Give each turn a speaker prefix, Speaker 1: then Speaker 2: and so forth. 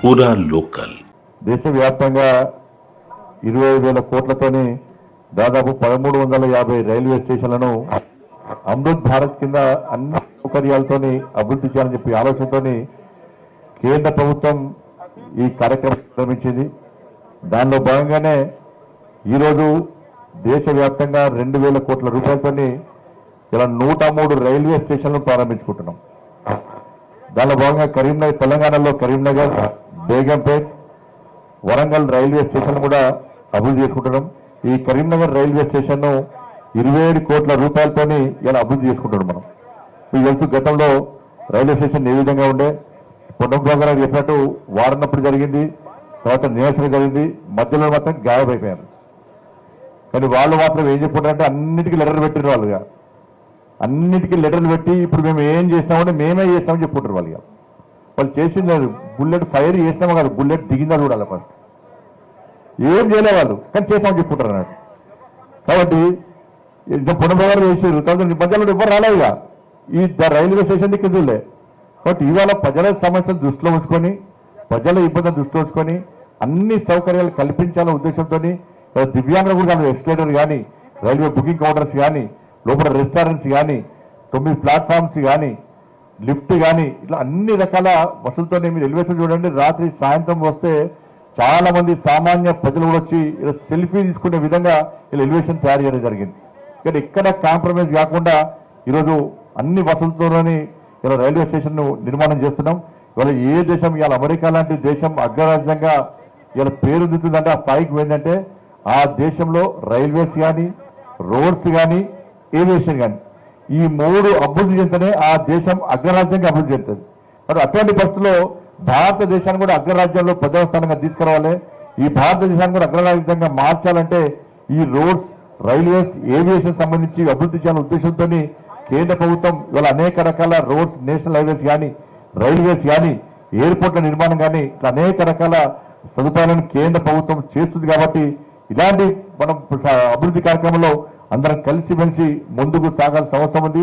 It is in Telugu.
Speaker 1: పూరా లోకల్.
Speaker 2: దేశవ్యాప్తంగా 25,000 కోట్లతోని దాదాపు 1350 రైల్వే స్టేషన్లను అమృత్ భారత్ కింద అన్ని సౌకర్యాలతోని అభివృద్ధి చేయాలని చెప్పి ఆలోచనతోని కేంద్ర ప్రభుత్వం ఈ కార్యక్రమం ప్రారంభించింది. దానిలో భాగంగానే ఈరోజు దేశవ్యాప్తంగా 2,000 కోట్ల రూపాయలతోని ఇలా 103 రైల్వే స్టేషన్లను ప్రారంభించుకుంటున్నాం. దానిలో భాగంగా కరీంనగర్, తెలంగాణలో కరీంనగర్, బేగంపేట్, వరంగల్ రైల్వే స్టేషన్ కూడా అభివృద్ధి చేసుకుంటున్నాం. ఈ కరీంనగర్ రైల్వే స్టేషన్ ను 27 కోట్ల రూపాయలతోని ఇలా అభివృద్ధి చేసుకుంటున్నాం. మనం మీకు తెలుసు, గతంలో రైల్వే స్టేషన్ ఏ విధంగా ఉండే, పొన్నంబాబు గారు చెప్పినట్టు వారన్నప్పుడు జరిగింది, తర్వాత నిరసన జరిగింది, మధ్యలో మాత్రం గాయమైపోయారు. కానీ వాళ్ళు మాత్రం ఏం చెప్పుకుంటారంటే అన్నిటికీ లెటర్ పెట్టిన వాళ్ళుగా, అన్నిటికీ లెటర్లు పెట్టి ఇప్పుడు మేము ఏం చేస్తామంటే మేమే చేస్తామని చెప్పుకుంటారు వాళ్ళుగా. వాళ్ళు చేసింది బుల్లెట్ ఫైర్ చేస్తామో కాదు, బుల్లెట్ దిగిందా చూడాలి ఫస్ట్. ఏం చేయలే వాళ్ళు, కానీ చేస్తామని చెప్పుకుంటారు అన్నట్టు. కాబట్టి పొన్నబాబు చేసారు, తర్వాత మధ్యలో ఎవరు రాలేదుగా ఈ రైల్వే స్టేషన్ దిక్కుందిలే. కాబట్టి ఇవాళ ప్రజల సమస్యలు దృష్టిలో ఉంచుకొని, ప్రజల ఇబ్బందులు దృష్టిలో ఉంచుకొని అన్ని సౌకర్యాలు కల్పించాలనే ఉద్దేశంతో దివ్యాంగులు కూడా ఎస్కలేటర్ కానీ, రైల్వే బుకింగ్ కౌంటర్స్ కానీ, లోపల రెస్టారెంట్స్ కానీ, 9 ప్లాట్ఫామ్స్ కానీ, లిఫ్ట్ కానీ, ఇట్లా అన్ని రకాల వసతులతోనే మీరు ఎలివేషన్ చూడండి. రాత్రి సాయంత్రం వస్తే చాలా మంది సామాన్య ప్రజలు కూడా వచ్చి సెల్ఫీ తీసుకునే విధంగా ఇలా ఎలివేషన్ తయారు చేయడం జరిగింది. ఇక్కడ ఎక్కడ కాంప్రమైజ్ కాకుండా ఈరోజు అన్ని వసతులతోనే ఇలా రైల్వే స్టేషన్ ను నిర్మాణం చేస్తున్నాం. ఇవాళ ఏ దేశం, ఇవాళ అమెరికా లాంటి దేశం అగ్రరాజ్యంగా ఇలా పేరు దిద్దుందంటే ఆ స్థాయికి పోయిందంటే ఆ దేశంలో రైల్వేస్ కానీ, రోడ్స్ కానీ, ఏవియేషన్ కానీ ఈ 3 అభివృద్ధి చెందితేనే ఆ దేశం అగ్రరాజ్యంగా అభివృద్ధి చెందుతుంది. మరి అటువంటి పరిస్థితుల్లో భారతదేశాన్ని కూడా అగ్రరాజ్యంలో ప్రథమ స్థానంగా తీసుకురావాలి. ఈ భారతదేశాన్ని కూడా అగ్రరాజ్యంగా మార్చాలంటే ఈ రోడ్స్, రైల్వేస్, ఏవియేషన్ సంబంధించి అభివృద్ధి చేయాలనే ఉద్దేశంతో కేంద్ర ప్రభుత్వం ఇవాళ అనేక రకాల రోడ్స్, నేషనల్ హైవేస్ కానీ, రైల్వేస్ కానీ, ఎయిర్పోర్ట్ల నిర్మాణం కానీ ఇట్లా అనేక రకాల సదుపాయాలను కేంద్ర ప్రభుత్వం చేస్తుంది. కాబట్టి ఇలాంటి మనం అభివృద్ధి కార్యక్రమంలో అందరం కలిసిమెలిసి ముందుకు సాగాల్సిన అవసరం ఉంది.